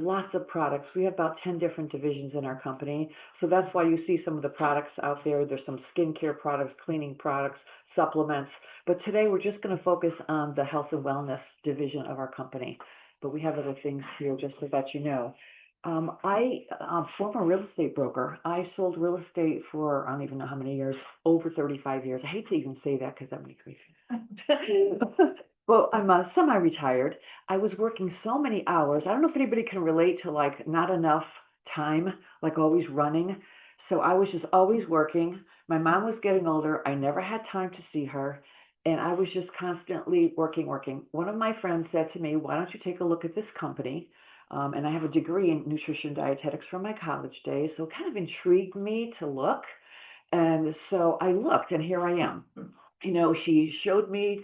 lots of products. We have about 10 different divisions in our company. So that's why you see some of the products out there. There's some skincare products, cleaning products, supplements. But today we're just going to focus on the health and wellness division of our company. But we have other things here just so that you know. I'm a former real estate broker. I sold real estate for, I don't even know how many years, over 35 years. I hate to even say that because that makes me Well, I'm semi-retired. I was working so many hours. I don't know if anybody can relate to like not enough time, like always running. So I was just always working. My mom was getting older. I never had time to see her. And I was just constantly working. One of my friends said to me, why don't you take a look at this company? And I have a degree in nutrition dietetics from my college days. So it kind of intrigued me to look. And so I looked, and here I am. You know, she showed me,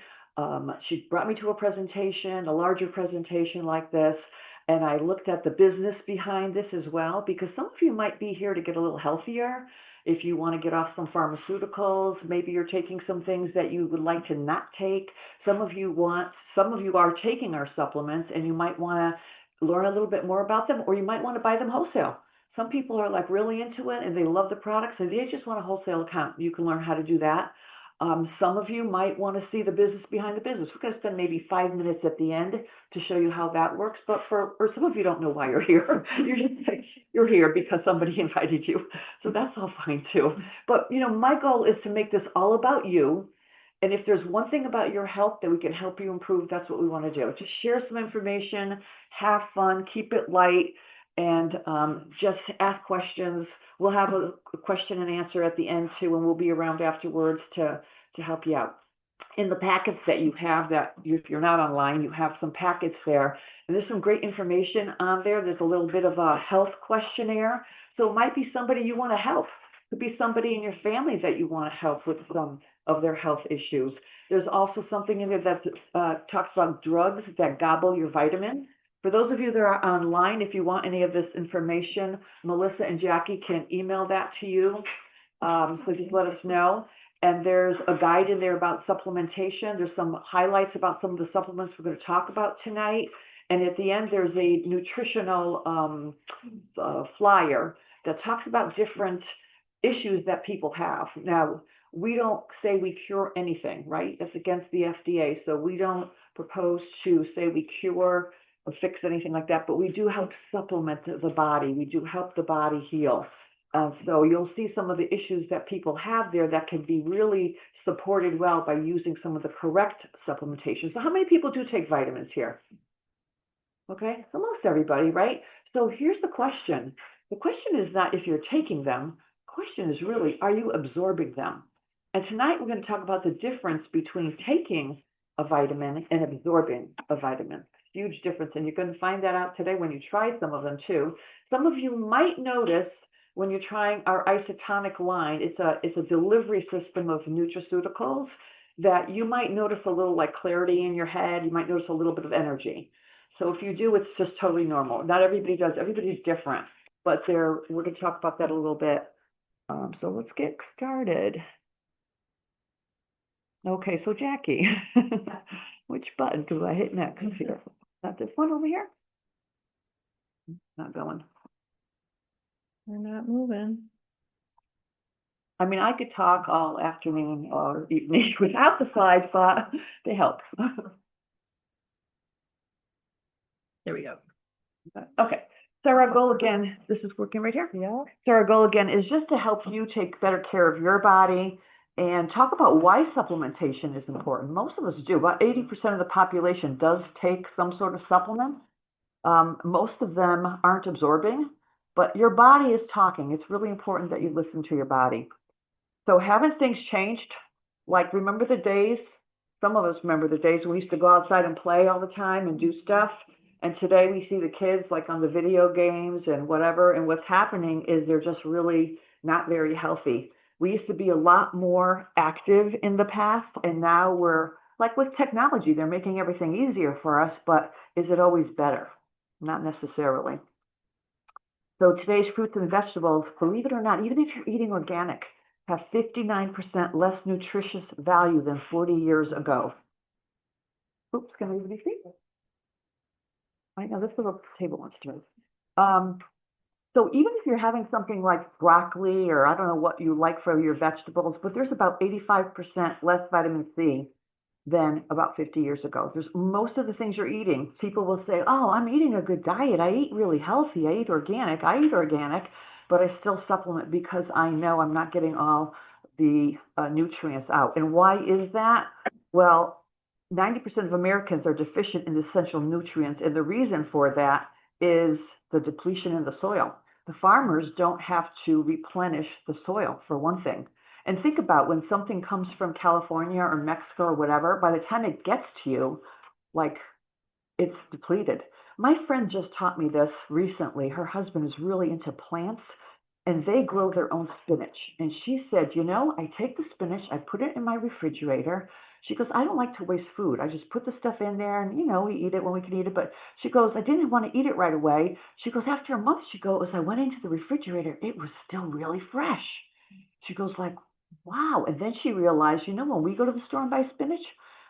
she brought me to a presentation, a larger presentation like this, and I looked at the business behind this as well, because some of you might be here to get a little healthier. If you want to get off some pharmaceuticals, maybe you're taking some things that you would like to not take. Some of you are taking our supplements, and you might want to learn a little bit more about them, or you might want to buy them wholesale. Some people are like really into it and they love the products and they just want a wholesale account. You can learn how to do that. Some of you might want to see the business behind the business. We're going to spend maybe 5 minutes at the end to show you how that works. But or some of you don't know why you're here. You're here because somebody invited you. So that's all fine too. But you know, my goal is to make this all about you. And if there's one thing about your health that we can help you improve, that's what we want to do. Just share some information, have fun, keep it light, and just ask questions. We'll have a question and answer at the end too, and we'll be around afterwards to help you out. In the packets that you have, that if you're not online, you have some packets there, and there's some great information on there. There's a little bit of a health questionnaire, so it might be somebody you want to help. It could be somebody in your family that you want to help with some of their health issues. There's also something in there that talks about drugs that gobble your vitamins. For those of you that are online, if you want any of this information, Melissa and Jackie can email that to you. So just let us know. And there's a guide in there about supplementation. There's some highlights about some of the supplements we're going to talk about tonight. And at the end, there's a nutritional flyer that talks about different issues that people have. Now, we don't say we cure anything, right? That's against the FDA. So we don't propose to say we cure or fix anything like that, but we do help supplement the body. We do help the body heal. So you'll see some of the issues that people have there that can be really supported well by using some of the correct supplementation. So how many people do take vitamins here? Okay, so most everybody, right? So here's the question. The question is not if you're taking them. The question is really, are you absorbing them? And tonight we're going to talk about the difference between taking a vitamin and absorbing a vitamin. Huge difference, and you're going to find that out today when you try some of them too. Some of you might notice when you're trying our isotonic line, it's a delivery system of nutraceuticals that you might notice a little like clarity in your head. You might notice a little bit of energy. So if you do, it's just totally normal. Not everybody does. Everybody's different, but we're going to talk about that a little bit. So let's get started. Okay, so Jackie, which button do I hit next here? Not this one over here? Not going. We're not moving. I mean, I could talk all afternoon or evening without the slides, but they help. There we go. Okay. So our goal again, this is working right here? Yeah. So our goal again is just to help you take better care of your body and talk about why supplementation is important. Most of us do. About 80% of the population does take some sort of supplement. Most of them aren't absorbing, but your body is talking. It's really important that you listen to your body. So haven't things changed? Like, remember the days? Some of us remember the days when we used to go outside and play all the time and do stuff. And today we see the kids like on the video games and whatever. And what's happening is they're just really not very healthy. We used to be a lot more active in the past, and now we're like with technology, they're making everything easier for us, but is it always better? Not necessarily. So today's fruits and vegetables, believe it or not, even if you're eating organic, have 59% less nutritious value than 40 years ago. Oops, can I move these feet? I know this little table wants to move. So even if you're having something like broccoli, or I don't know what you like for your vegetables, but there's about 85% less vitamin C than about 50 years ago. There's most of the things you're eating. People will say, "Oh, I'm eating a good diet. I eat really healthy. I eat organic. I eat organic, but I still supplement because I know I'm not getting all the nutrients out." And why is that? Well, 90% of Americans are deficient in essential nutrients, and the reason for that is the depletion in the soil. The farmers don't have to replenish the soil, for one thing. And think about when something comes from California or Mexico or whatever, by the time it gets to you, like, it's depleted. My friend just taught me this recently. Her husband is really into plants, and they grow their own spinach. And she said, I take the spinach, I put it in my refrigerator. She goes, I don't like to waste food. I just put the stuff in there and, we eat it when we can eat it. But she goes, I didn't want to eat it right away. She goes, after a month, she goes, I went into the refrigerator, it was still really fresh. She goes like, wow. And then she realized, when we go to the store and buy spinach,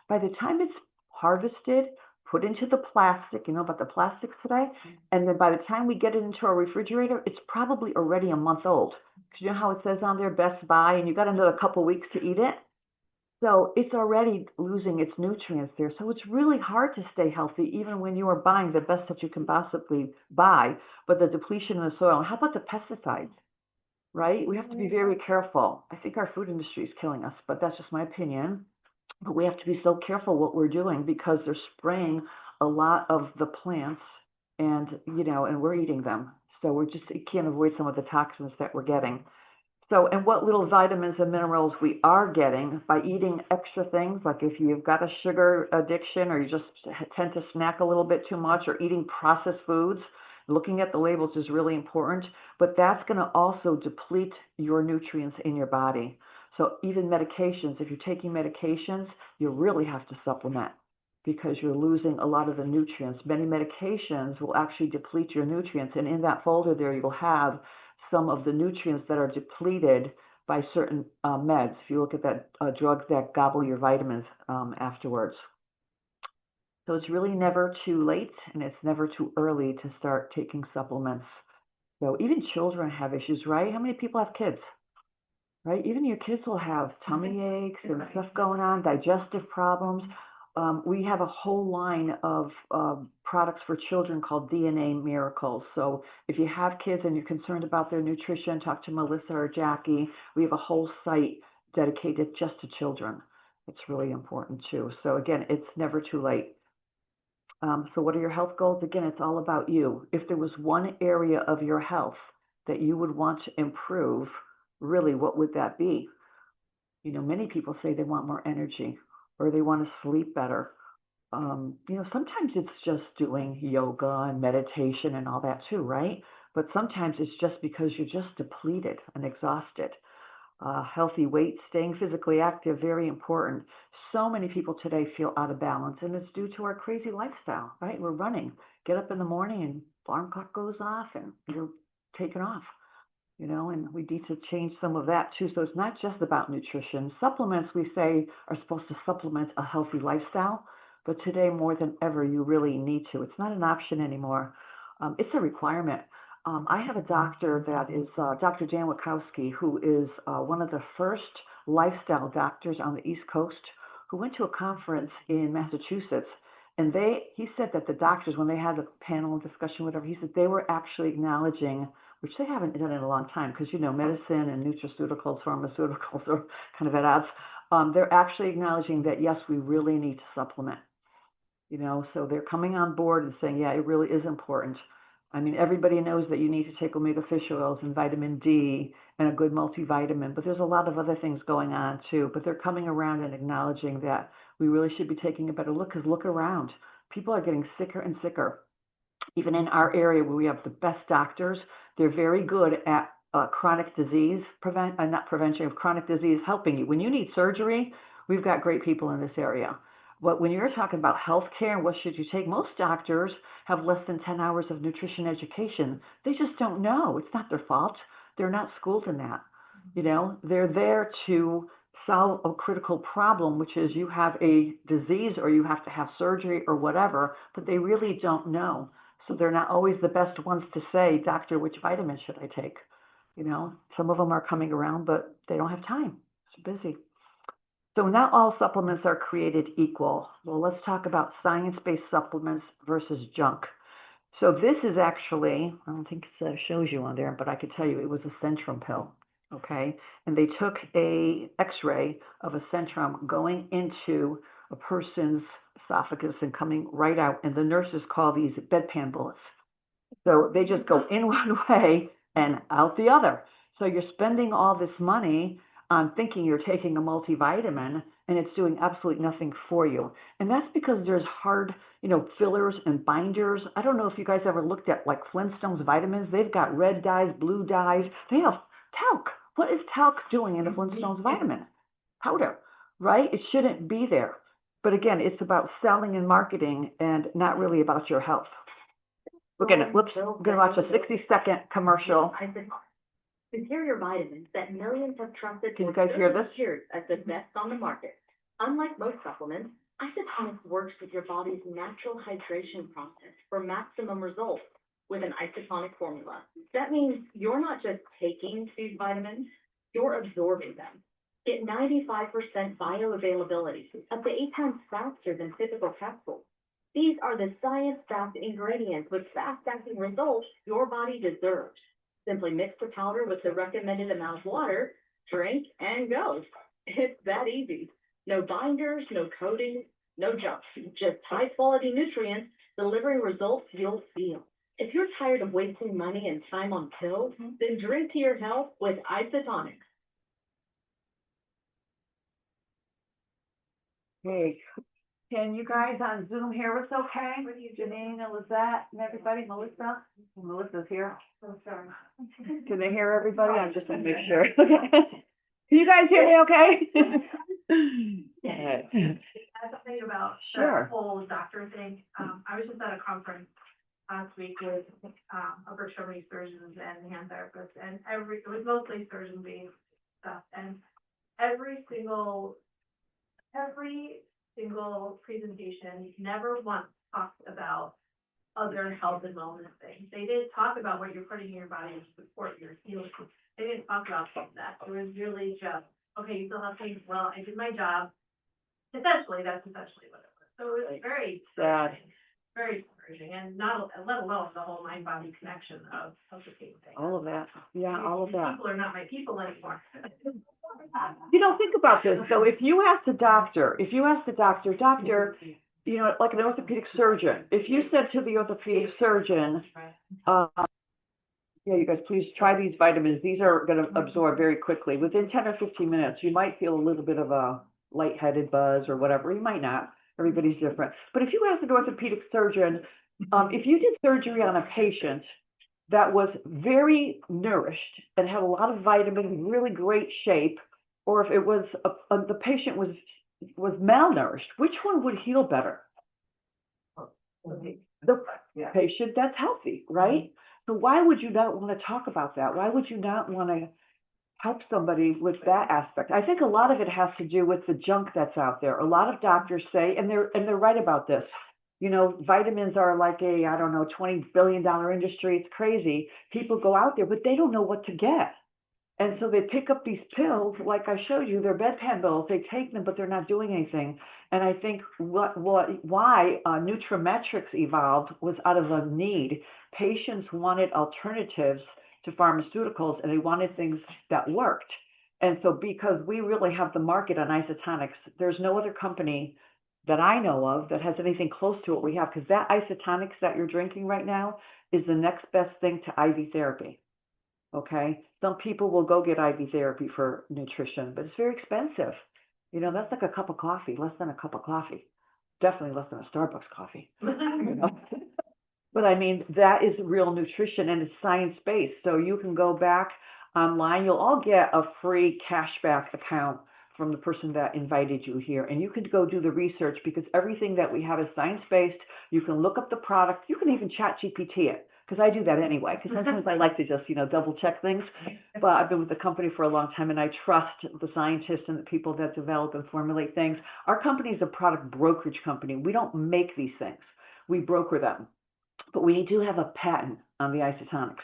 by the time it's harvested, put into the plastic, about the plastics today, and then by the time we get it into our refrigerator, it's probably already a month old. Because you know how it says on there, best buy, and you got another couple weeks to eat it? So it's already losing its nutrients there. So it's really hard to stay healthy, even when you are buying the best that you can possibly buy, but the depletion in the soil. And how about the pesticides? Right? We have to be very careful. I think our food industry is killing us, but that's just my opinion. But we have to be so careful what we're doing because they're spraying a lot of the plants and, and we're eating them. So you can't avoid some of the toxins that we're getting. So, and what little vitamins and minerals we are getting by eating extra things, like if you've got a sugar addiction or you just tend to snack a little bit too much or eating processed foods, looking at the labels is really important, but that's going to also deplete your nutrients in your body. So even medications, if you're taking medications, you really have to supplement because you're losing a lot of the nutrients. Many medications will actually deplete your nutrients, and in that folder there you'll have some of the nutrients that are depleted by certain meds. If you look at that drugs that gobble your vitamins afterwards. So it's really never too late, and it's never too early to start taking supplements. So even children have issues, right? How many people have kids? Right? Even your kids will have tummy aches and stuff going on, digestive problems. We have a whole line of products for children called DNA Miracles. So if you have kids and you're concerned about their nutrition, talk to Melissa or Jackie. We have a whole site dedicated just to children. It's really important too. So again, it's never too late. So what are your health goals? Again, it's all about you. If there was one area of your health that you would want to improve, really, what would that be? Many people say they want more energy or they want to sleep better. Sometimes it's just doing yoga and meditation and all that too, right? But sometimes it's just because you're just depleted and exhausted. Healthy weight, staying physically active, very important. So many people today feel out of balance, and it's due to our crazy lifestyle, right? We're running, get up in the morning and alarm clock goes off and you're taken off, and we need to change some of that too. So it's not just about nutrition. Supplements, we say, are supposed to supplement a healthy lifestyle, but today more than ever, you really need to. It's not an option anymore. It's a requirement. I have a doctor that is Dr. Dan Wachowski, who is one of the first lifestyle doctors on the East Coast, who went to a conference in Massachusetts. And he said that the doctors, when they had a panel discussion, whatever, he said they were actually acknowledging, which they haven't done in a long time, because, medicine and nutraceuticals, pharmaceuticals are kind of at odds. They're actually acknowledging that, yes, we really need to supplement, so they're coming on board and saying, yeah, it really is important. I mean, everybody knows that you need to take omega fish oils and vitamin D and a good multivitamin, but there's a lot of other things going on too. But they're coming around and acknowledging that we really should be taking a better look, because look around. People are getting sicker and sicker. Even in our area where we have the best doctors, they're very good at chronic disease, not prevention of chronic disease, helping you. When you need surgery, we've got great people in this area. But when you're talking about healthcare and what should you take, most doctors have less than 10 hours of nutrition education. They just don't know. It's not their fault. They're not schooled in that. They're there to solve a critical problem, which is you have a disease or you have to have surgery or whatever, but they really don't know. So they're not always the best ones to say, doctor, which vitamin should I take? Some of them are coming around, but they don't have time. It's busy. So not all supplements are created equal. Well, let's talk about science-based supplements versus junk. So this is actually, I don't think it shows you on there, but I could tell you it was a Centrum pill, okay? And they took a X-ray of a Centrum going into a person's esophagus and coming right out, and the nurses call these bedpan bullets. So they just go in one way and out the other. So you're spending all this money on thinking you're taking a multivitamin, and it's doing absolutely nothing for you. And that's because there's hard, fillers and binders. I don't know if you guys ever looked at like Flintstones vitamins. They've got red dyes, blue dyes. They have talc. What is talc doing in a Flintstones vitamin? Powder, right? It shouldn't be there. But again, it's about selling and marketing and not really about your health. We're gonna watch a 60-second commercial. Superior vitamins that millions have trusted Can you for guys hear this? years as the best on the market. Unlike most supplements, isotonics works with your body's natural hydration process for maximum results with an isotonic formula. That means you're not just taking these vitamins, you're absorbing them. Get 95% bioavailability, up to 8 times faster than typical capsules. These are the science-backed ingredients with fast-acting results your body deserves. Simply mix the powder with the recommended amount of water, drink, and go. It's that easy. No binders, no coatings, no junk. Just high-quality nutrients delivering results you'll feel. If you're tired of wasting money and time on pills, then drink to your health with isotonics. Hey, can you guys on Zoom hear us okay? Janine and Lizette and everybody, Melissa? Melissa's here. Oh, sorry. Can they hear everybody? I'm just gonna make sure. Can you guys hear me okay? I have something about Sure. the whole doctor thing. I was just at a conference last week with upper extremity surgeons and hand therapists, and it was mostly surgeon-based stuff, and every single presentation never once talked about other health and wellness things. They didn't talk about what you're putting in your body to support your healing. They didn't talk about that. It was really just, okay, you still have things, well, I did my job. Essentially, that's essentially what it was. So it was very sad, very discouraging, and not let alone the whole mind-body connection of the thing. all of that. Yeah, all of that. People are not my people anymore. Think about this. So if you ask the doctor, doctor, like an orthopedic surgeon, if you said to the orthopedic surgeon, yeah, you guys, please try these vitamins. These are going to absorb very quickly. Within 10 or 15 minutes, you might feel a little bit of a lightheaded buzz or whatever. You might not. Everybody's different. But if you ask an orthopedic surgeon, if you did surgery on a patient that was very nourished and had a lot of vitamins, really great shape, or if it was the patient was malnourished, which one would heal better? The patient that's healthy, right? So why would you not want to talk about that? Why would you not want to help somebody with that aspect? I think a lot of it has to do with the junk that's out there. A lot of doctors say, and they're right about this, vitamins are like a, I don't know, $20 billion industry. It's crazy. People go out there, but they don't know what to get. And so they pick up these pills, like I showed you, they're bedpan pills. They take them, but they're not doing anything. And I think why Nutrimetrics evolved was out of a need. Patients wanted alternatives to pharmaceuticals, and they wanted things that worked. And so because we really have the market on isotonics, there's no other company that I know of that has anything close to what we have, because that isotonics that you're drinking right now is the next best thing to IV therapy. Okay, some people will go get IV therapy for nutrition, but it's very expensive. That's like a cup of coffee, less than a cup of coffee, definitely less than a Starbucks coffee. But I mean, that is real nutrition, and it's science-based. So you can go back online. You'll all get a free cashback account from the person that invited you here, and you can go do the research, because everything that we have is science-based. You can look up the product. You can even chat GPT it, because I do that anyway, because sometimes I like to just, double check things. But I've been with the company for a long time, and I trust the scientists and the people that develop and formulate things. Our company is a product brokerage company. We don't make these things. We broker them. But we do have a patent on the isotonics.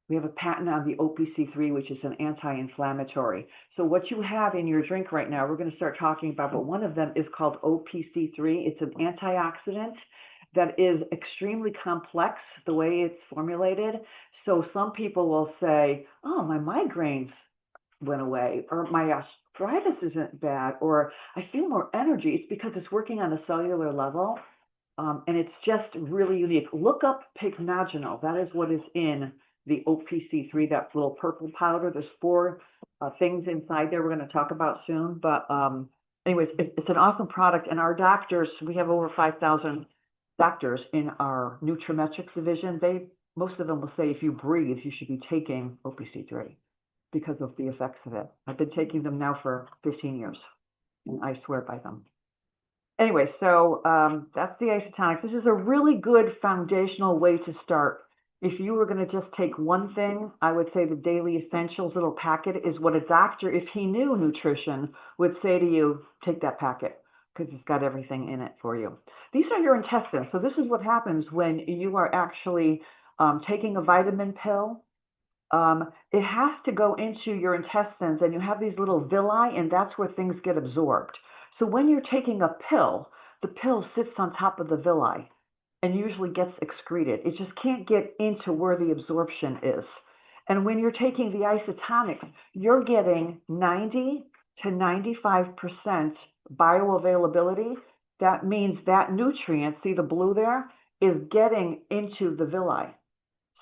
We have a patent on the OPC3, which is an anti-inflammatory. So what you have in your drink right now, we're going to start talking about, but one of them is called OPC3. It's an antioxidant that is extremely complex, the way it's formulated. So some people will say, oh, my migraines went away, or my arthritis isn't bad, or I feel more energy. It's because it's working on a cellular level, and it's just really unique. Look up pycnogenol. That is what is in the OPC3, that little purple powder. There's 4 things inside there we're going to talk about soon. But anyways, it's an awesome product. And our doctors, we have over 5,000 doctors in our nutrimetrics division. Most of them will say if you breathe, you should be taking OPC3 because of the effects of it. I've been taking them now for 15 years, and I swear by them. Anyway, so that's the isotonics. This is a really good foundational way to start. If you were going to just take one thing, I would say the Daily Essentials little packet is what a doctor, if he knew nutrition, would say to you, take that packet because it's got everything in it for you. These are your intestines. So this is what happens when you are actually taking a vitamin pill. It has to go into your intestines, and you have these little villi, and that's where things get absorbed. So when you're taking a pill, the pill sits on top of the villi and usually gets excreted. It just can't get into where the absorption is. And when you're taking the isotonic, you're getting 90 to 95% bioavailability. That means that nutrient, see the blue there, is getting into the villi.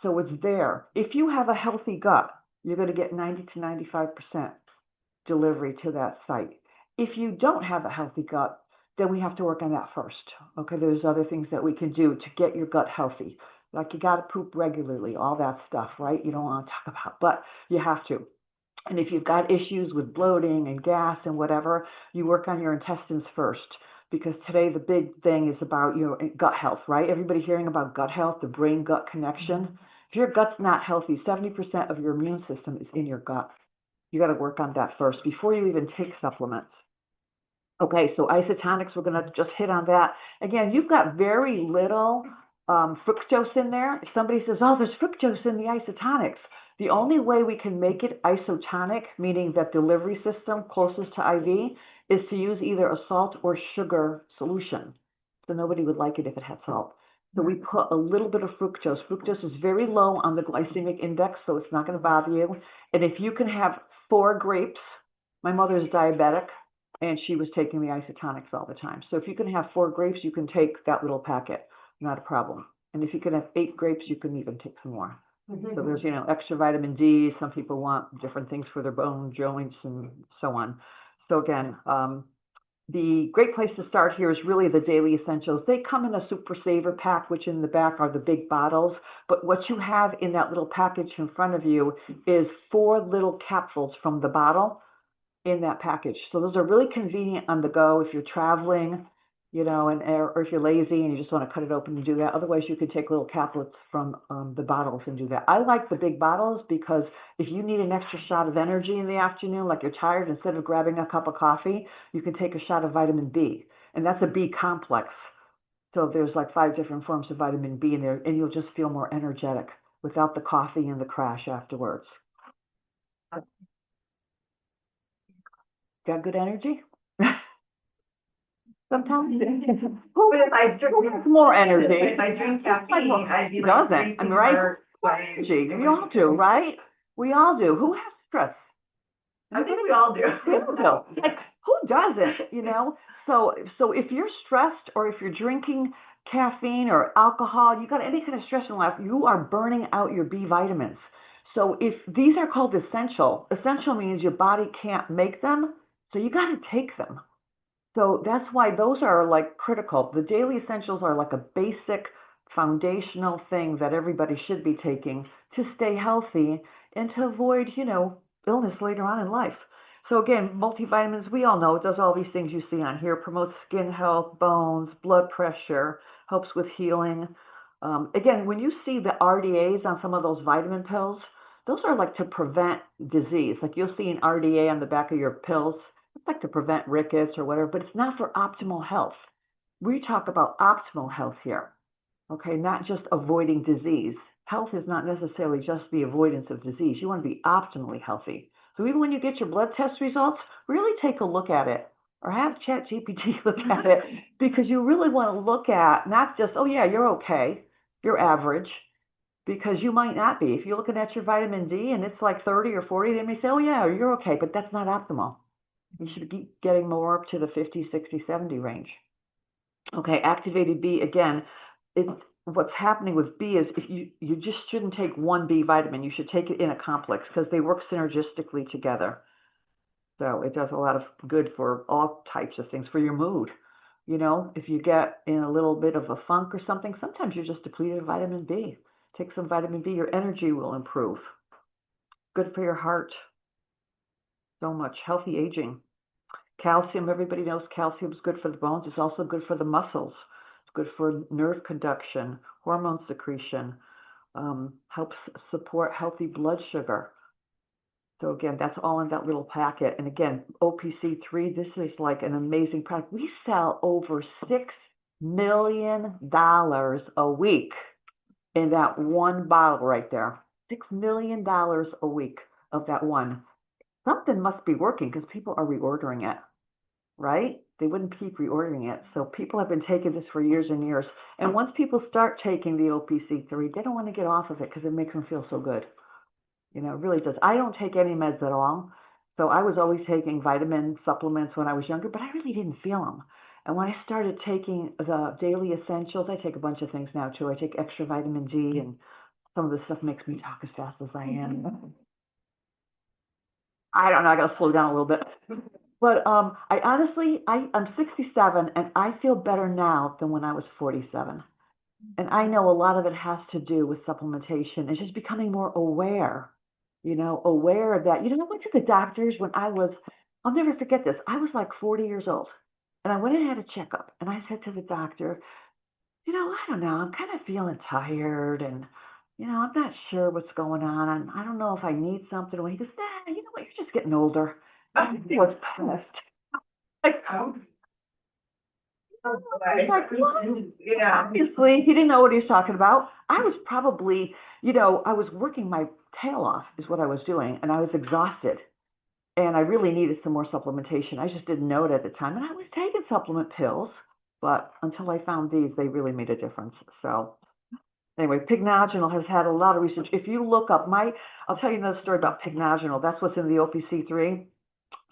So it's there. If you have a healthy gut, you're going to get 90 to 95% delivery to that site. If you don't have a healthy gut, then we have to work on that first. Okay, there's other things that we can do to get your gut healthy. Like you got to poop regularly, all that stuff, right? You don't want to talk about, but you have to. And if you've got issues with bloating and gas and whatever, you work on your intestines first. Because today the big thing is about your gut health, right? Everybody hearing about gut health, the brain-gut connection. If your gut's not healthy, 70% of your immune system is in your gut. You got to work on that first before you even take supplements. Okay, so isotonics, we're going to just hit on that. Again, you've got very little fructose in there. If somebody says, oh, there's fructose in the isotonics, the only way we can make it isotonic, meaning that delivery system closest to IV, is to use either a salt or sugar solution. So nobody would like it if it had salt. So we put a little bit of fructose. Fructose is very low on the glycemic index, so it's not going to bother you. And if you can have 4 grapes, my mother is diabetic, and she was taking the isotonics all the time. So if you can have 4 grapes, you can take that little packet, not a problem. And if you can have 8 grapes, you can even take some more. So there's, extra vitamin D. Some people want different things for their bone, joints, and so on. So again, the great place to start here is really the Daily Essentials. They come in a Super Saver pack, which in the back are the big bottles. But what you have in that little package in front of you is 4 little capsules from the bottle in that package. So those are really convenient on the go if you're traveling, or if you're lazy and you just want to cut it open and do that. Otherwise, you could take little caplets from the bottles and do that. I like the big bottles because if you need an extra shot of energy in the afternoon, like you're tired, instead of grabbing a cup of coffee, you can take a shot of vitamin B. And that's a B complex. So there's like 5 different forms of vitamin B in there, and you'll just feel more energetic without the coffee and the crash afterwards. Got good energy? Sometimes. Who has more energy? If I drink caffeine, I'd be like doesn't? drinking I mean, right? more Energy. We all do, right? We all do. Who has stress? I think we all do. We all do. Like, who doesn't? So if you're stressed or if you're drinking caffeine or alcohol, you got any kind of stress in life, you are burning out your B vitamins. So if these are called essential means your body can't make them, so you got to take them. So that's why those are like critical. The Daily Essentials are like a basic foundational thing that everybody should be taking to stay healthy and to avoid, illness later on in life. So again, multivitamins, we all know it does all these things you see on here, promotes skin health, bones, blood pressure, helps with healing. Again, when you see the RDAs on some of those vitamin pills, those are like to prevent disease. Like you'll see an RDA on the back of your pills. It's like to prevent rickets or whatever, but it's not for optimal health. We talk about optimal health here. okay, not just avoiding disease. Health is not necessarily just the avoidance of disease. You want to be optimally healthy. So even when you get your blood test results, really take a look at it or have ChatGPT look at it because you really want to look at not just, oh yeah, you're okay, you're average, because you might not be. If you're looking at your vitamin D and it's like 30 or 40, they may say, oh yeah, you're okay, but that's not optimal. You should be getting more up to the 50, 60, 70 range. Okay, activated B, again, it's what's happening with B is if you just shouldn't take one B vitamin. You should take it in a complex because they work synergistically together. So it does a lot of good for all types of things, for your mood. You know, if you get in a little bit of a funk or something, sometimes you're just depleted of vitamin B. Take some vitamin B, your energy will improve. Good for your heart. So much. Healthy aging. Calcium, everybody knows calcium is good for the bones. It's also good for the muscles. It's good for nerve conduction, hormone secretion, helps support healthy blood sugar. So again, that's all in that little packet. And again, OPC3, this is like an amazing product. We sell over $6 million a week in that one bottle right there. $6 million a week of that one. Something must be working because people are reordering it, right? They wouldn't keep reordering it. So people have been taking this for years and years. And once people start taking the OPC3, they don't want to get off of it because it makes them feel so good. You know, it really does. I don't take any meds at all. So I was always taking vitamin supplements when I was younger, but I really didn't feel them. And when I started taking the daily essentials, I take a bunch of things now too. I take extra vitamin D, and some of the stuff makes me talk as fast as I am. I don't know, I got to slow down a little bit. But I honestly, I'm 67 and I feel better now than when I was 47. And I know a lot of it has to do with supplementation and just becoming more aware, aware that, I went to the doctors when I'll never forget this. I was like 40 years old and I went and had a checkup and I said to the doctor, I don't know, I'm kind of feeling tired and, I'm not sure what's going on. And I don't know if I need something. And he goes, nah, you know what, you're just getting older. He was pissed. Like, yeah, obviously, he didn't know what he was talking about. I was probably, I was working my tail off is what I was doing, and I was exhausted. And I really needed some more supplementation. I just didn't know it at the time. And I was taking supplement pills, but until I found these, they really made a difference. So anyway, Pignogenol has had a lot of research. If you look up I'll tell you another story about Pignogenol. That's what's in the OPC3.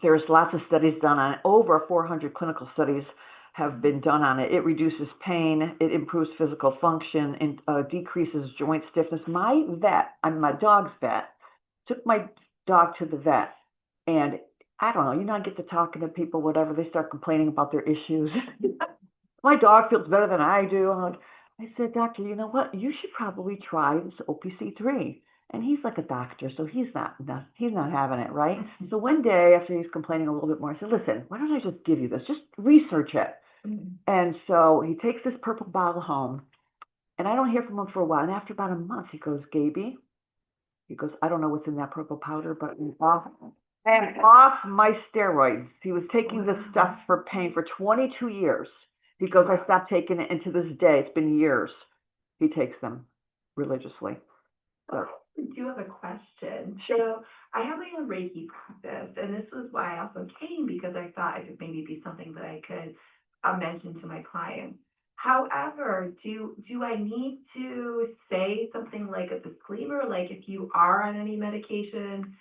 There's lots of studies done on it. Over 400 clinical studies have been done on it. It reduces pain, it improves physical function, and decreases joint stiffness. My dog's vet, took my dog to the vet, and I don't know, I get to talking to people, whatever, they start complaining about their issues. My dog feels better than I do. I said, doctor, you know what? You should probably try this OPC3. And he's like a doctor, so he's not having it, right? Mm-hmm. So one day after he's complaining a little bit more, I said, listen, why don't I just give you this? Just research it. Mm-hmm. And so he takes this purple bottle home, and I don't hear from him for a while. And after about a month, he goes, Gaby, I don't know what's in that purple powder, but I'm off my steroids. He was taking this stuff for pain for 22 years. He goes, I stopped taking it, and to this day, it's been years. He takes them religiously. So. I do have a question. Sure. So I have my own Reiki practice, and this was why I also came because I thought it could maybe be something that I could mention to my clients. However, do I need to say something like a disclaimer, like if you are on any medication,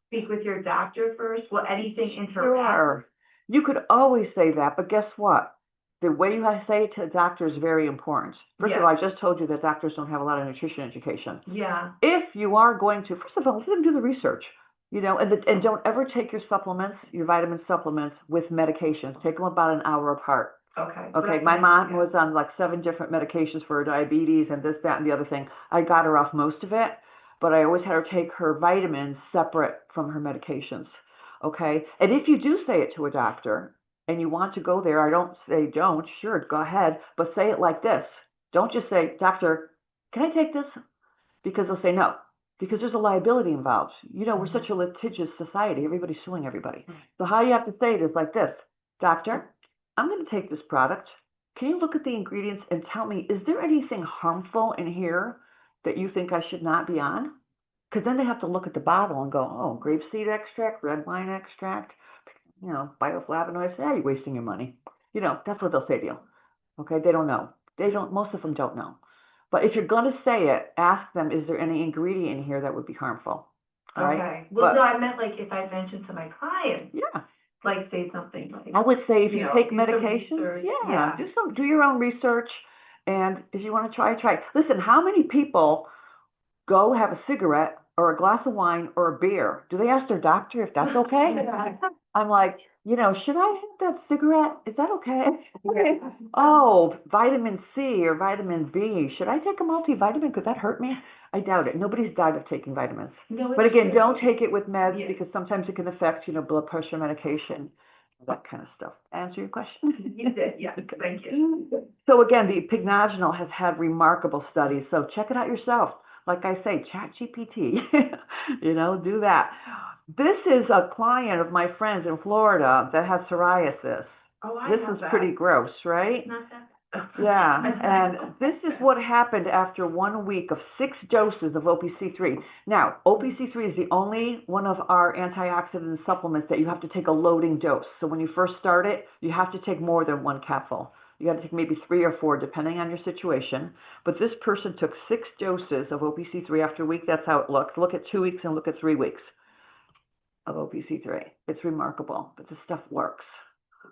speak with your doctor first? Will anything interact? Sure. You could always say that, but guess what? The way you say it to a doctor is very important. First of all, I just told you that doctors don't have a lot of nutrition education. Yeah. If you are going to, first of all, let them do the research, and don't ever take your supplements, your vitamin supplements with medications. Take them about an hour apart. Okay. Okay. My mom was on like 7 different medications for her diabetes and this, that, and the other thing. I got her off most of it, but I always had her take her vitamins separate from her medications. Okay. And if you do say it to a doctor, and you want to go there, I don't say don't, sure, go ahead, but say it like this. Don't just say, doctor, can I take this? Because they'll say no, because there's a liability involved. We're such a litigious society. Everybody's suing everybody. So how you have to say it is like this. Doctor, I'm going to take this product. can you look at the ingredients and tell me, is there anything harmful in here that you think I should not be on? Because then they have to look at the bottle and go, oh, grapeseed extract, red wine extract, bioflavonoids. Yeah, you're wasting your money. That's what they'll say to you. Okay, they don't know. Most of them don't know. But if you're going to say it, ask them, is there any ingredient in here that would be harmful? All right? Okay, well, But- no, I meant like if I mentioned to my clients, Yeah. like say something like. I would say if you take do some medications, research. yeah, do your own research, and if you want to try. Listen, how many people go have a cigarette or a glass of wine or a beer? Do they ask their doctor if that's okay? I'm like, should I have that cigarette? Is that okay? Yeah. Oh, vitamin C or vitamin B. Should I take a multivitamin? Could that hurt me? I doubt it. Nobody's died of taking vitamins. No, But it's again, true. don't take it with meds Yeah. because sometimes it can affect, blood pressure medication, that kind of stuff. Answer your question? You did, yes, thank you. So again, the pycnogenol has had remarkable studies, so check it out yourself. Like I say, ChatGPT, do that. This is a client of my friend's in Florida that has psoriasis. Oh, I This have is that. pretty gross, right? Not that. Yeah, and this is what happened after 1 week of 6 doses of OPC3. Now, OPC3 is the only one of our antioxidant supplements that you have to take a loading dose. So when you first start it, you have to take more than 1 capsule. You got to take maybe 3 or 4, depending on your situation. But this person took 6 doses of OPC3 after a week. That's how it looks. Look at 2 weeks and look at 3 weeks of OPC3. It's remarkable, but this stuff works.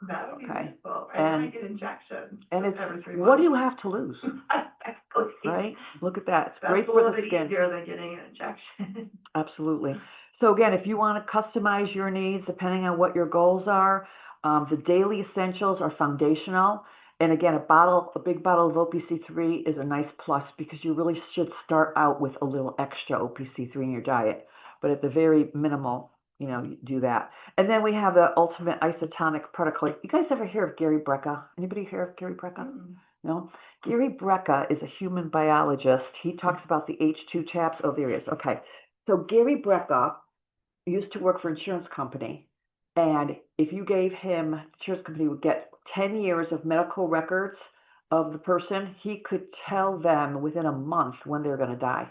That would be Okay. useful. And- I might get injections And it's, every 3 months. what do you have to lose, Exactly. right? Look at that. It's That's great a for little the bit skin. easier than getting an injection. Absolutely. So again, if you want to customize your needs depending on what your goals are, the daily essentials are foundational. And again, a big bottle of OPC3 is a nice plus because you really should start out with a little extra OPC3 in your diet. But at the very minimal, you do that. And then we have the ultimate isotonic protocol. You guys ever hear of Gary Brecka? Anybody hear of Gary Brecka? Mm-mm. No? Gary Brecka is a human biologist. He talks about the H2 tabs. Oh, there he is. Okay. So Gary Brecka used to work for an insurance company. And if you gave him, the insurance company would get 10 years of medical records of the person. He could tell them within a month when they're going to die.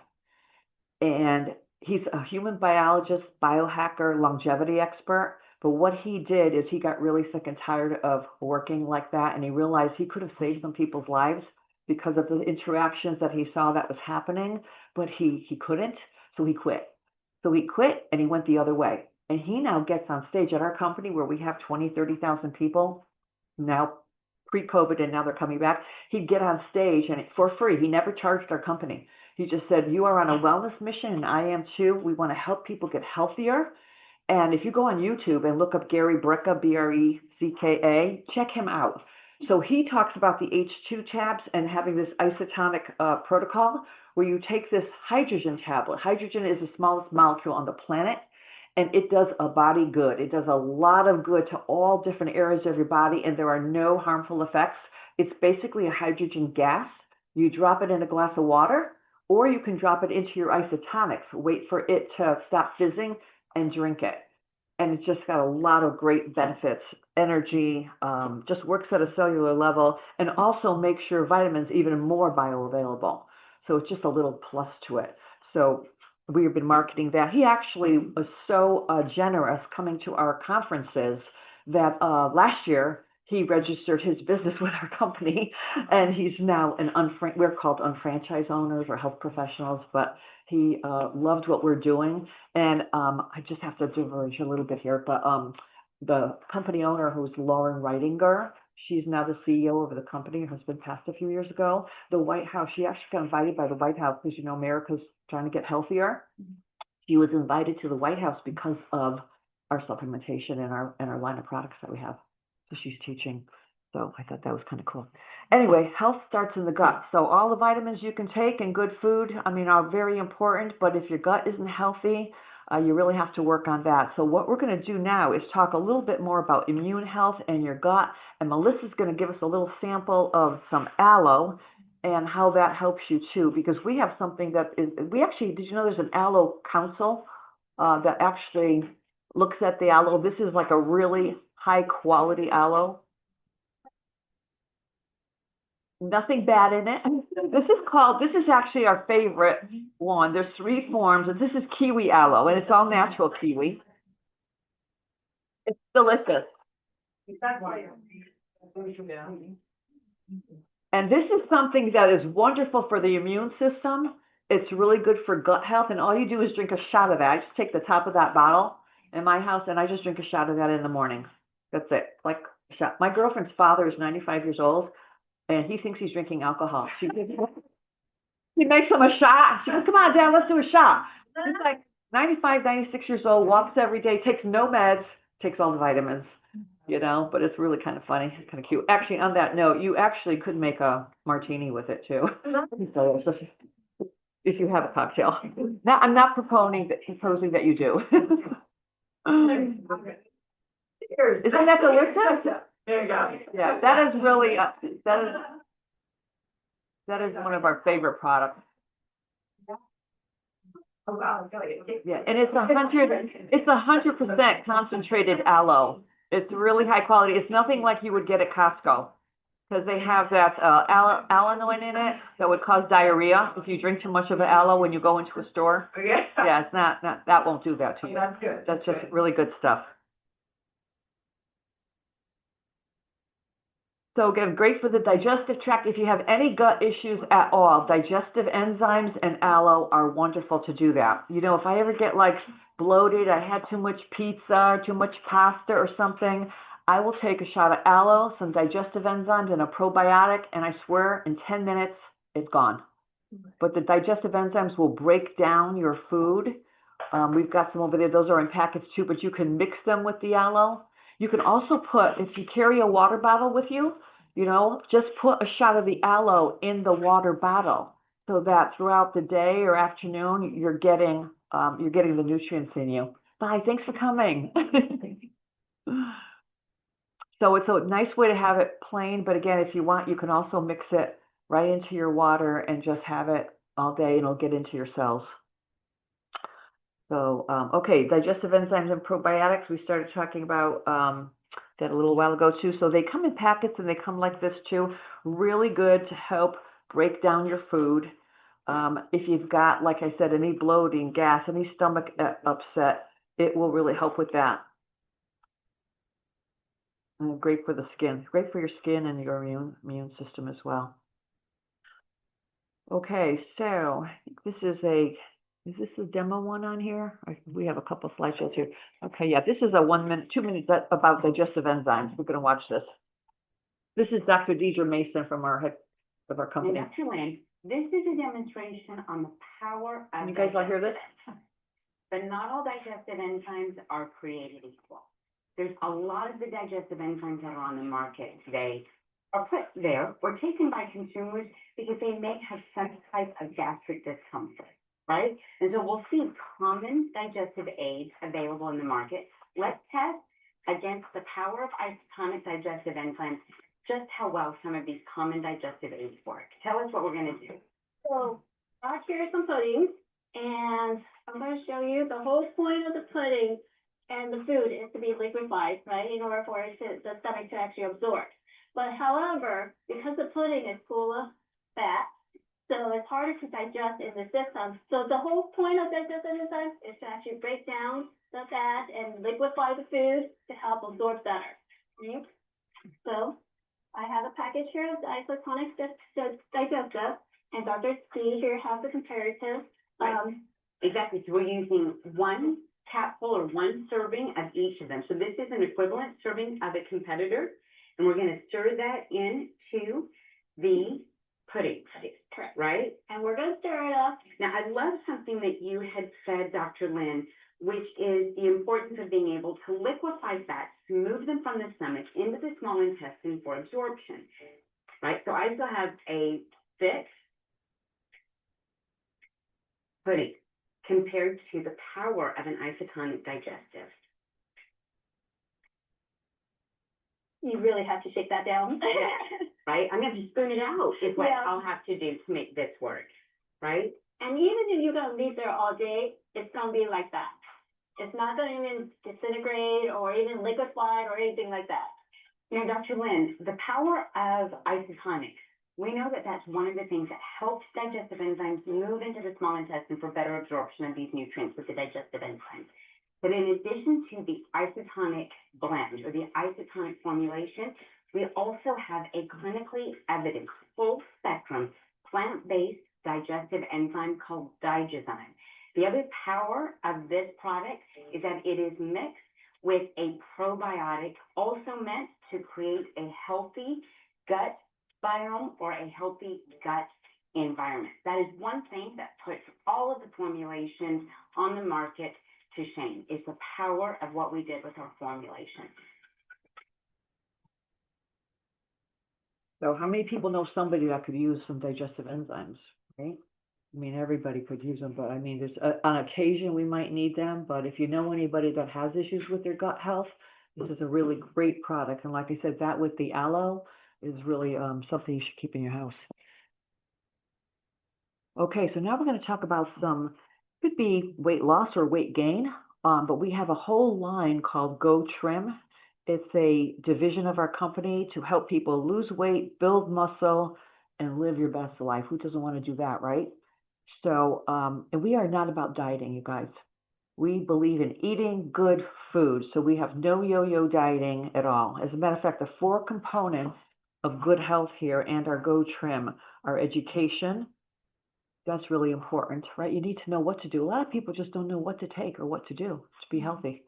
And he's a human biologist, biohacker, longevity expert. But what he did is he got really sick and tired of working like that. And he realized he could have saved some people's lives because of the interactions that he saw that was happening. But he couldn't. So he quit. And he went the other way. And he now gets on stage at our company where we have 20, 30,000 people now pre-COVID, and now they're coming back. He'd get on stage and for free. He never charged our company. He just said, you are on a wellness mission and I am too. We want to help people get healthier. And if you go on YouTube and look up Gary Brecka, Brecka, check him out. So he talks about the H2 tabs and having this isotonic protocol where you take this hydrogen tablet. Hydrogen is the smallest molecule on the planet. And it does a body good. It does a lot of good to all different areas of your body, and there are no harmful effects. It's basically a hydrogen gas. You drop it in a glass of water, or you can drop it into your isotonics. Wait for it to stop fizzing and drink it. And it's just got a lot of great benefits. Energy, just works at a cellular level, and also makes your vitamins even more bioavailable. So it's just a little plus to it. So we've been marketing that. He actually was so generous coming to our conferences that last year he registered his business with our company, and he's now we're called unfranchised owners or health professionals, but he loved what we're doing. And I just have to diverge a little bit here, but the company owner, who's Lauren Reitinger, she's now the CEO of the company. Her husband passed a few years ago. The White House, she actually got invited by the White House because, America's trying to get healthier. She was invited to the White House because of our supplementation and our line of products that we have. So she's teaching. So I thought that was kind of cool. Anyway, health starts in the gut. So all the vitamins you can take and good food, are very important. But if your gut isn't healthy, you really have to work on that. So what we're going to do now is talk a little bit more about immune health and your gut. And Melissa's going to give us a little sample of some aloe and how that helps you too, because we have something that is, did you know there's an aloe council that actually looks at the aloe? This is like a really high quality aloe. Nothing bad in it. This is actually our favorite one. There's 3 forms, and this is kiwi aloe, and it's all natural kiwi. It's delicious. And this is something that is wonderful for the immune system. It's really good for gut health, and all you do is drink a shot of that. I just take the top of that bottle in my house, and I just drink a shot of that in the morning. That's it, like a shot. My girlfriend's father is 95 years old, and he thinks he's drinking alcohol. She makes him a shot. She goes, come on, Dad, let's do a shot. He's like 95, 96 years old, walks every day, takes no meds, takes all the vitamins, you know, but it's really kind of funny, kind of cute. Actually, on that note, you actually could make a martini with it too. So, if you have a cocktail. Now, I'm not proposing that you do. Isn't that delicious? There you go. Yeah, that is really, that is one of our favorite products. Oh, wow. Yeah, and it's 100% concentrated aloe. It's really high quality. It's nothing like you would get at Costco, because they have that alanoin in it that would cause diarrhea if you drink too much of aloe when you go into a store. Yeah. Yeah, it's not that won't do that to you. That's good. That's just really good stuff. So again, great for the digestive tract. If you have any gut issues at all, digestive enzymes and aloe are wonderful to do that. You know, if I ever get like bloated, I had too much pizza, too much pasta or something, I will take a shot of aloe, some digestive enzymes, and a probiotic, and I swear in 10 minutes, it's gone. But the digestive enzymes will break down your food. We've got some over there. Those are in packets too, but you can mix them with the aloe. You can also put, if you carry a water bottle with you, you know, just put a shot of the aloe in the water bottle so that throughout the day or afternoon, you're getting the nutrients in you. Bye, thanks for coming. So it's a nice way to have it plain, but again, if you want, you can also mix it right into your water and just have it all day, and it'll get into your cells. So, okay, digestive enzymes and probiotics, we started talking about that a little while ago too. So they come in packets, and they come like this too. Really good to help break down your food. If you've got, like I said, any bloating, gas, any stomach upset, it will really help with that. Great for the skin, great for your skin and your immune system as well. Okay, so this is this a demo one on here? We have a couple slideshows here. Okay, yeah, this is a 1 minute, 2 minutes about digestive enzymes. We're going to watch this. This is Dr. Deidre Mason from our head of our company. And Dr. Lynn, this is a demonstration on the power of Can you guys all hear this? digestive enzymes. But not all digestive enzymes are created equal. There's a lot of the digestive enzymes that are on the market today are put there or taken by consumers because they may have some type of gastric discomfort, right? And so we'll see common digestive aids available in the market. Let's test against the power of isotonic digestive enzymes just how well some of these common digestive aids work. Tell us what we're going to do. So, here are some puddings, and I'm going to show you the whole point of the pudding and the food is to be liquefied, right, in order for the stomach to actually absorb. But however, because the pudding is full of fat, so it's harder to digest in the system. So the whole point of digestive enzymes is to actually break down the fat and liquefy the food to help absorb better. Okay? So I have a package here of the isotonic digestive, and Dr. C here has the comparative. Exactly. So we're using 1 capful or 1 serving of each of them. So this is an equivalent serving of a competitor, and we're going to stir that into the pudding. Correct. Right? And we're going to stir it up. Now, I love something that you had said, Dr. Lynn, which is the importance of being able to liquefy fats, move them from the stomach into the small intestine for absorption. Right? So I still have a thick pudding compared to the power of an isotonic digestive. You really have to shake that down. Right? I'm going to have to spoon it out is what Yeah. I'll have to do to make this work. Right? And even if you're going to leave there all day, it's going to be like that. It's not going to even disintegrate or even liquefy or anything like that. Now, Dr. Lynn, the power of isotonics, We know that that's one of the things that helps digestive enzymes move into the small intestine for better absorption of these nutrients with the digestive enzymes. But in addition to the isotonic blend or the isotonic formulation, we also have a clinically evident full spectrum plant-based digestive enzyme called digozyme. The other power of this product is that it is mixed with a probiotic also meant to create a healthy gut biome or a healthy gut environment. That is one thing that puts all of the formulations on the market to shame, is the power of what we did with our formulation. So how many people know somebody that could use some digestive enzymes, right? I mean, everybody could use them, but I mean, there's on occasion we might need them, but if you know anybody that has issues with their gut health, this is a really great product. And like I said, that with the aloe is really something you should keep in your house. Okay, so now we're going to talk about some, could be weight loss or weight gain, but we have a whole line called Go Trim. It's a division of our company to help people lose weight, build muscle, and live your best life. Who doesn't want to do that, right? So, and we are not about dieting, you guys. We believe in eating good food. So we have no yo-yo dieting at all. As a matter of fact, the 4 components of good health here and our Go Trim are education. That's really important, right? You need to know what to do. A lot of people just don't know what to take or what to do to be healthy.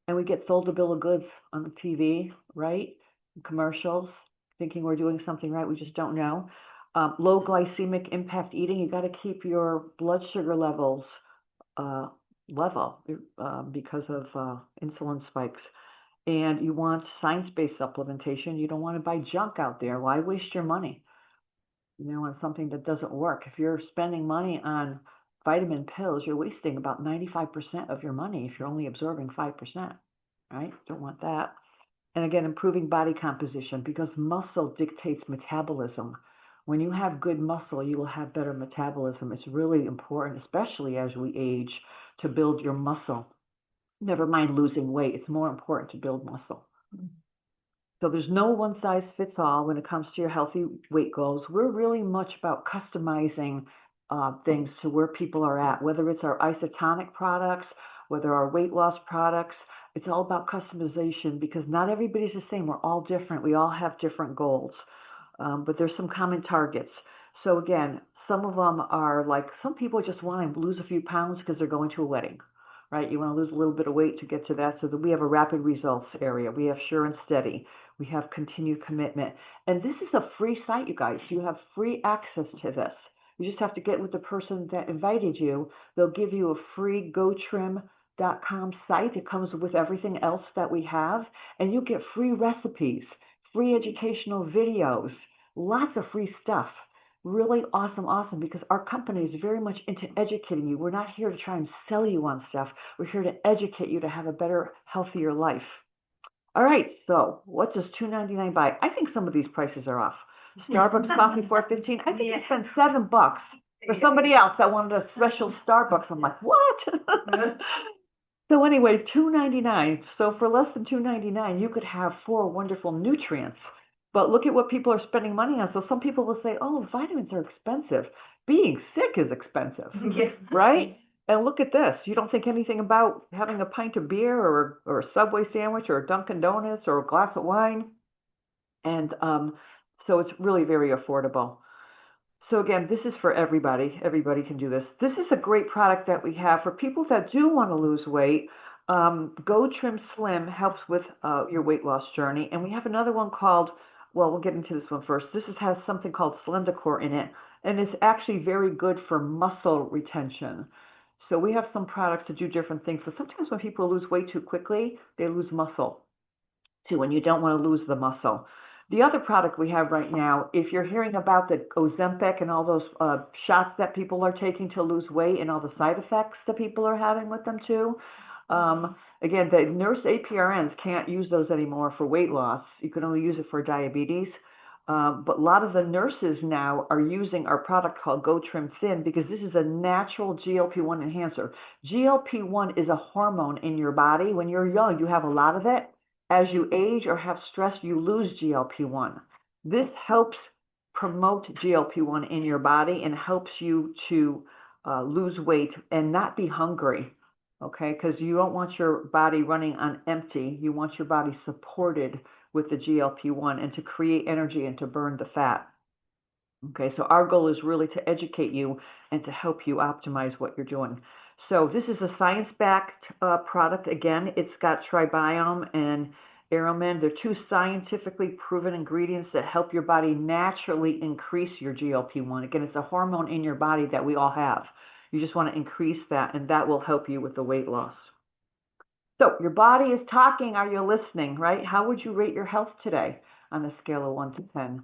And we get sold a bill of goods on the TV, right? Commercials, thinking we're doing something right. We just don't know. Low glycemic impact eating. You got to keep your blood sugar levels level because of insulin spikes. And you want science-based supplementation. You don't want to buy junk out there. Why waste your money, you know, on something that doesn't work? If you're spending money on vitamin pills, you're wasting about 95% of your money if you're only absorbing 5%, right? Don't want that. And again, improving body composition, because muscle dictates metabolism. When you have good muscle, you will have better metabolism. It's really important, especially as we age, to build your muscle. Never mind losing weight. It's more important to build muscle. So there's no one size fits all when it comes to your healthy weight goals. We're really much about customizing things to where people are at, whether it's our isotonic products, whether our weight loss products. It's all about customization because not everybody's the same. We're all different. We all have different goals. But there's some common targets. So again, some of them are like, some people just want to lose a few pounds because they're going to a wedding, right? You want to lose a little bit of weight to get to that. So that we have a rapid results area. We have sure and steady. We have continued commitment. And this is a free site, you guys. You have free access to this. You just have to get with the person that invited you. They'll give you a free gotrim.com site. It comes with everything else that we have. And you get free recipes, free educational videos, lots of free stuff. Really awesome, because our company is very much into educating you. We're not here to try and sell you on stuff. We're here to educate you to have a better, healthier life. All right, so what does $2.99 buy? I think some of these prices are off. Starbucks coffee $4.15. I think you spent $7 for somebody else that wanted a special Starbucks. I'm like, what? So anyway, $2.99. So for less than $2.99, you could have 4 wonderful nutrients. But look at what people are spending money on. So some people will say, oh, vitamins are expensive. Being sick is expensive, right? And look at this. You don't think anything about having a pint of beer or a Subway sandwich or a Dunkin' Donuts or a glass of wine. And so it's really very affordable. So again, this is for everybody. Everybody can do this. This is a great product that we have for people that do want to lose weight. Go Trim Slim helps with your weight loss journey. And we have another one called, well, we'll get into this one first. This has something called Slendacor in it. And it's actually very good for muscle retention. So we have some products to do different things. So sometimes when people lose weight too quickly, they lose muscle too, and you don't want to lose the muscle. The other product we have right now, if you're hearing about the Ozempic and all those shots that people are taking to lose weight and all the side effects that people are having with them too, again, the nurse APRNs can't use those anymore for weight loss. You can only use it for diabetes. But a lot of the nurses now are using our product called Go Trim Thin because this is a natural GLP-1 enhancer. GLP-1 is a hormone in your body. When you're young, you have a lot of it. As you age or have stress, you lose GLP-1. This helps promote GLP-1 in your body and helps you to lose weight and not be hungry, okay? Because you don't want your body running on empty. You want your body supported with the GLP-1 and to create energy and to burn the fat. Okay, so our goal is really to educate you and to help you optimize what you're doing. So this is a science-backed product. Again, it's got Tribiome and Aromen. They're two scientifically proven ingredients that help your body naturally increase your GLP-1. Again, it's a hormone in your body that we all have. You just want to increase that, and that will help you with the weight loss. So your body is talking. Are you listening, right? How would you rate your health today on a scale of 1 to 10?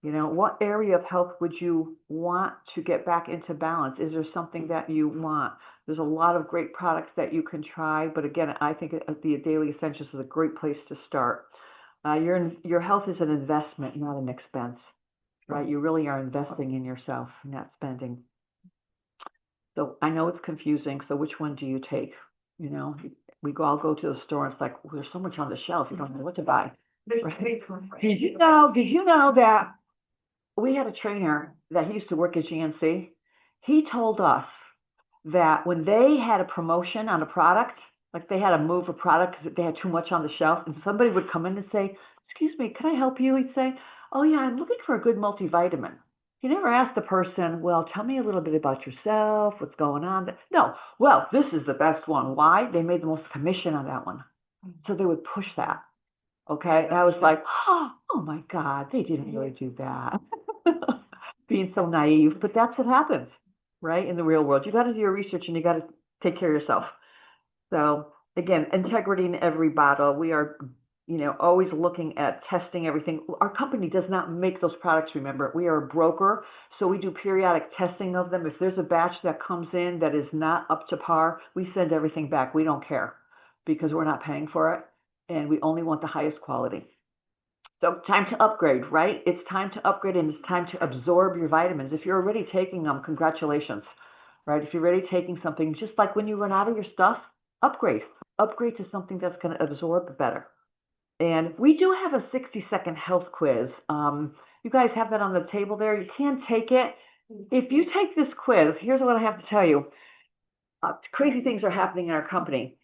You know, what area of health would you want to get back into balance? Is there something that you want? There's a lot of great products that you can try, but again, I think the Daily Essentials is a great place to start. Your health is an investment, not an expense, right? You really are investing in yourself, not spending. So I know it's confusing. So which one do you take? You know, we all go to the store and it's like, well, there's so much on the shelf, you don't know what to buy. Right? Did you know that we had a trainer that he used to work at GNC? He told us that when they had a promotion on a product, like they had to move a product because they had too much on the shelf, and somebody would come in and say, excuse me, can I help you? He'd say, oh yeah, I'm looking for a good multivitamin. He never asked the person, well, tell me a little bit about yourself, what's going on. No, well, this is the best one. Why? They made the most commission on that one. So they would push that. Okay, and I was like, oh my God, they didn't really do that. Being so naive, but that's what happens, right? In the real world, you got to do your research and you got to take care of yourself. So again, integrity in every bottle. We are, always looking at testing everything. Our company does not make those products. Remember, we are a broker, so we do periodic testing of them. If there's a batch that comes in that is not up to par, we send everything back. We don't care because we're not paying for it. And we only want the highest quality. So time to upgrade, right? It's time to upgrade and it's time to absorb your vitamins. If you're already taking them, congratulations, right? If you're already taking something, just like when you run out of your stuff, upgrade. Upgrade to something that's going to absorb better. And we do have a 60-second health quiz. You guys have that on the table there. You can take it. If you take this quiz, here's what I have to tell you. Crazy things are happening in our company.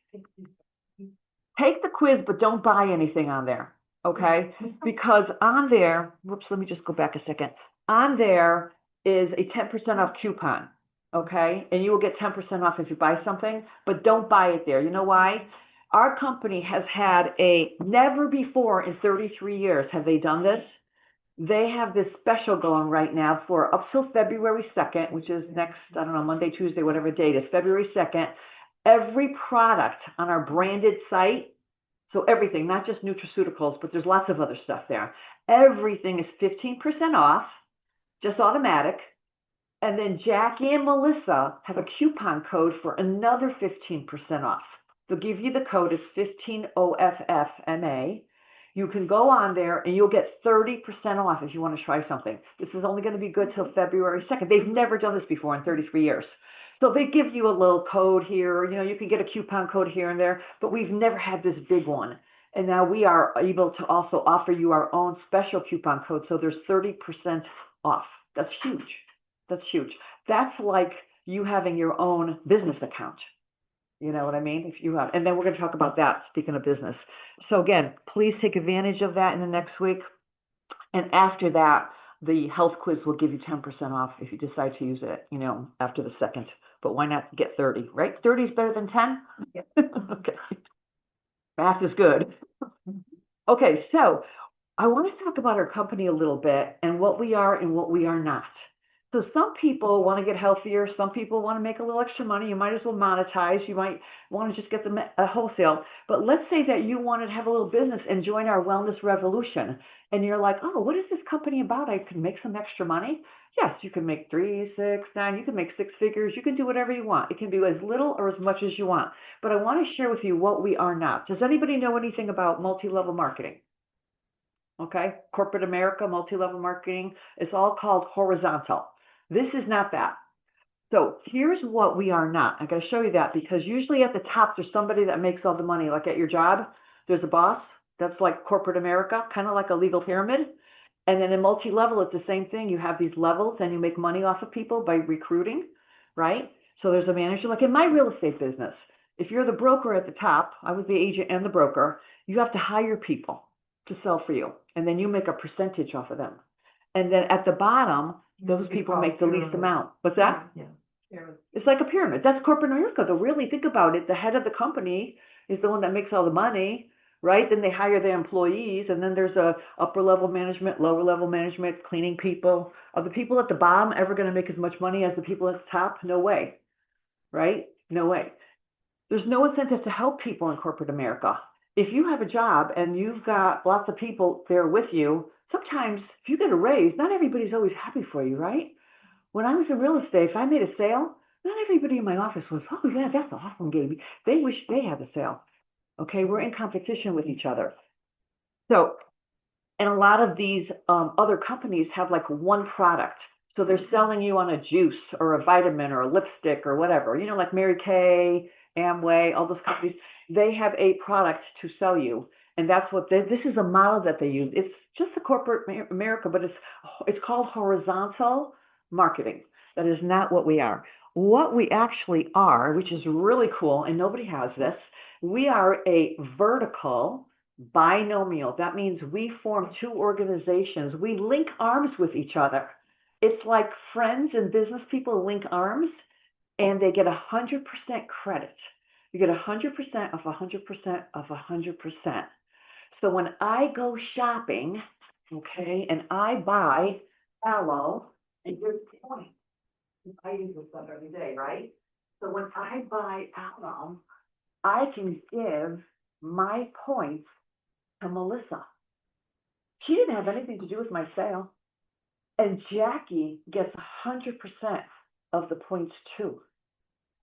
Take the quiz, but don't buy anything on there, okay? Because on there, let me just go back a second. On there is a 10% off coupon, okay? And you will get 10% off if you buy something, but don't buy it there. You know why? Our company has had never before in 33 years have they done this. They have this special going right now for up till February 2nd, which is next, I don't know, Monday, Tuesday, whatever date is, February 2nd. Every product on our branded site, so everything, not just nutraceuticals, but there's lots of other stuff there. Everything is 15% off, just automatic. And then Jackie and Melissa have a coupon code for another 15% off. They'll give you the code is 15OFFMA. You can go on there and you'll get 30% off if you want to try something. This is only going to be good till February 2nd. They've never done this before in 33 years. So they give you a little code here, you can get a coupon code here and there, but we've never had this big one. And now we are able to also offer you our own special coupon code. So there's 30% off. That's huge. That's huge. That's like you having your own business account. You know what I mean? If you have, and then we're going to talk about that, speaking of business. So again, please take advantage of that in the next week. And after that, the health quiz will give you 10% off if you decide to use it, after the 2nd. But why not get 30, right? 30 is better than 10? Yeah. Okay. Math is good. Okay, so I want to talk about our company a little bit and what we are and what we are not. So some people want to get healthier. Some people want to make a little extra money. You might as well monetize. You might want to just get them a wholesale. But let's say that you want to have a little business and join our wellness revolution. And you're like, oh, what is this company about? I can make some extra money. Yes, you can make 3, 6, 9. You can make 6 figures. You can do whatever you want. It can be as little or as much as you want. But I want to share with you what we are not. Does anybody know anything about multi-level marketing? Okay, corporate America, multi-level marketing. It's all called horizontal. This is not that. So here's what we are not. I got to show you that because usually at the top, there's somebody that makes all the money. Like at your job, there's a boss. That's like corporate America, kind of like a legal pyramid. And then in multi-level, it's the same thing. You have these levels and you make money off of people by recruiting, right? So there's a manager, like in my real estate business, if you're the broker at the top, I was the agent and the broker, you have to hire people to sell for you. And then you make a percentage off of them. And then at the bottom, those people make the least amount. What's that? Yeah. It's like a pyramid. That's corporate America, though. Really think about it. The head of the company is the one that makes all the money, right? Then they hire the employees, and then there's a upper level management, lower level management, cleaning people. Are the people at the bottom ever going to make as much money as the people at the top? No way, right? No way. There's no incentive to help people in corporate America. If you have a job and you've got lots of people there with you, sometimes if you get a raise, not everybody's always happy for you, right? When I was in real estate, if I made a sale, not everybody in my office was, oh yeah, that's awesome, Gaby. They wish they had the sale. Okay, we're in competition with each other. So, and a lot of these other companies have like one product. So they're selling you on a juice or a vitamin or a lipstick or whatever, you know, like Mary Kay, Amway, all those companies, they have a product to sell you. And that's what this is a model that they use. It's just a corporate America, but it's called horizontal marketing. That is not what we are. What we actually are, which is really cool, and nobody has this, we are a vertical binomial. That means we form two organizations. We link arms with each other. It's like friends and business people link arms, and they get 100% credit. You get 100% of 100% of 100%. So when I go shopping, okay, and I buy aloe, and here's the point. I use this stuff every day, right? So when I buy aloe, I can give my points to Melissa. She didn't have anything to do with my sale. And Jackie gets 100% of the points too.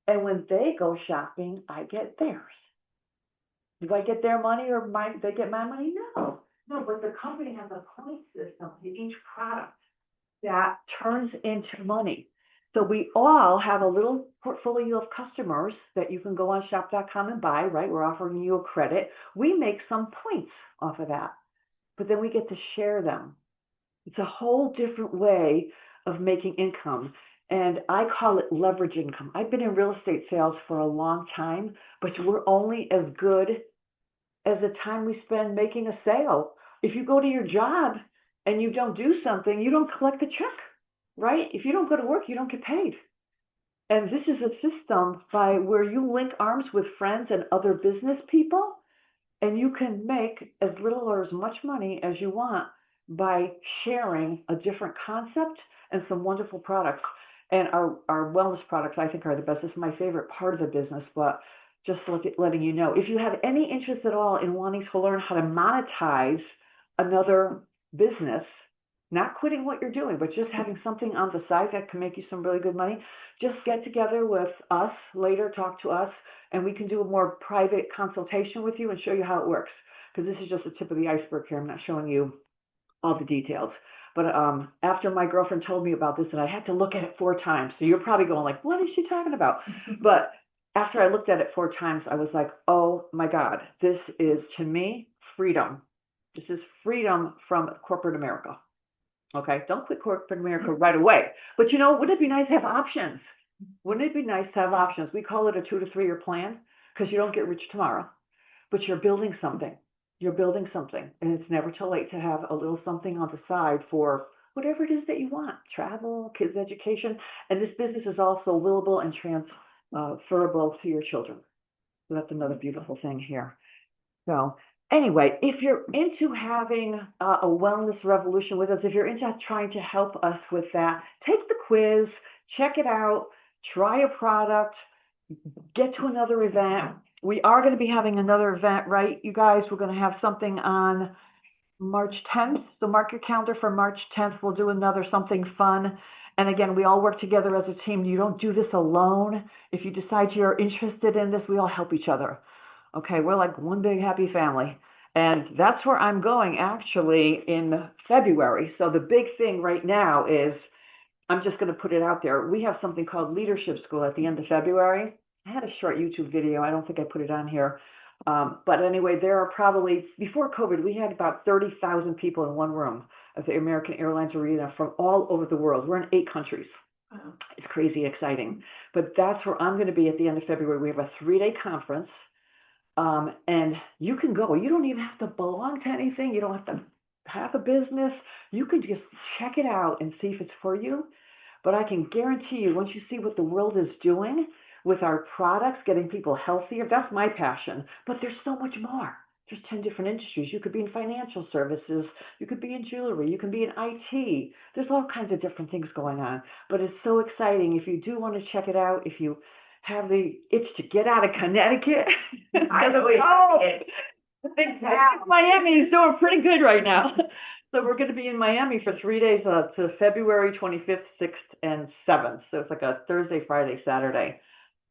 And when they go shopping, I get theirs. Do I get their money or they get my money? No. No, but the company has a point system to each product that turns into money. So we all have a little portfolio of customers that you can go on shop.com and buy, right? We're offering you a credit. We make some points off of that, but then we get to share them. It's a whole different way of making income. And I call it leverage income. I've been in real estate sales for a long time, but we're only as good as the time we spend making a sale. If you go to your job and you don't do something, you don't collect a check, right? If you don't go to work, you don't get paid. And this is a system by where you link arms with friends and other business people, and you can make as little or as much money as you want by sharing a different concept and some wonderful products. And our wellness products, I think, are the best. This is my favorite part of the business, but just letting you know. If you have any interest at all in wanting to learn how to monetize another business, not quitting what you're doing, but just having something on the side that can make you some really good money, just get together with us later, talk to us, and we can do a more private consultation with you and show you how it works. Because this is just the tip of the iceberg here. I'm not showing you all the details. But after my girlfriend told me about this, and I had to look at it 4 times, so you're probably going like, what is she talking about? But after I looked at it 4 times, I was like, oh my God, this is, to me, freedom. This is freedom from corporate America. Okay, don't quit corporate America right away. But you know, wouldn't it be nice to have options? Wouldn't it be nice to have options? We call it a 2 to 3 year plan because you don't get rich tomorrow, but you're building something. You're building something, and it's never too late to have a little something on the side for whatever it is that you want, travel, kids' education. And this business is also willable and transferable to your children. So that's another beautiful thing here. So anyway, if you're into having a wellness revolution with us, if you're into trying to help us with that, take the quiz, check it out, try a product, get to another event. We are going to be having another event, right, you guys? We're going to have something on March 10th. So mark your calendar for March 10th. We'll do another something fun. And again, we all work together as a team. You don't do this alone. If you decide you're interested in this, we all help each other. Okay, we're like one big happy family. And that's where I'm going actually in February. So the big thing right now is, I'm just going to put it out there. We have something called Leadership School at the end of February. I had a short YouTube video. I don't think I put it on here. But anyway, there are probably, before COVID, we had about 30,000 people in one room. of the American Airlines Arena from all over the world. We're in 8 countries. Wow. It's crazy exciting. But that's where I'm going to be at the end of February. We have a 3-day conference. And you can go. You don't even have to belong to anything. You don't have to have a business. You can just check it out and see if it's for you. But I can guarantee you, once you see what the world is doing with our products, getting people healthier, that's my passion. But there's so much more. There's 10 different industries. You could be in financial services. You could be in jewelry. You can be in IT. There's all kinds of different things going on. But it's so exciting. If you do want to check it out, if you have the itch to get out of Connecticut, Miami is doing pretty good right now. So we're going to be in Miami for 3 days to February 25th, 6th, and 7th. So it's like a Thursday, Friday, Saturday.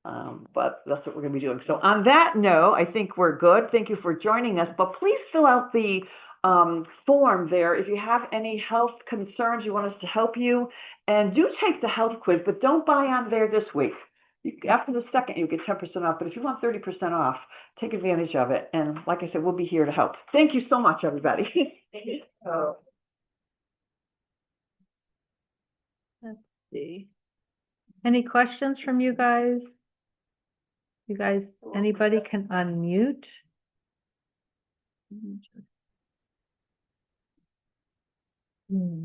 But that's what we're going to be doing. So on that note, I think we're good. Thank you for joining us. But please fill out the form there if you have any health concerns, you want us to help you. And do take the health quiz, but don't buy on there this week. After the second, you get 10% off. But if you want 30% off, take advantage of it. And like I said, we'll be here to help. Thank you so much, everybody. Let's see. Any questions from you guys? You guys, anybody can unmute? Hmm.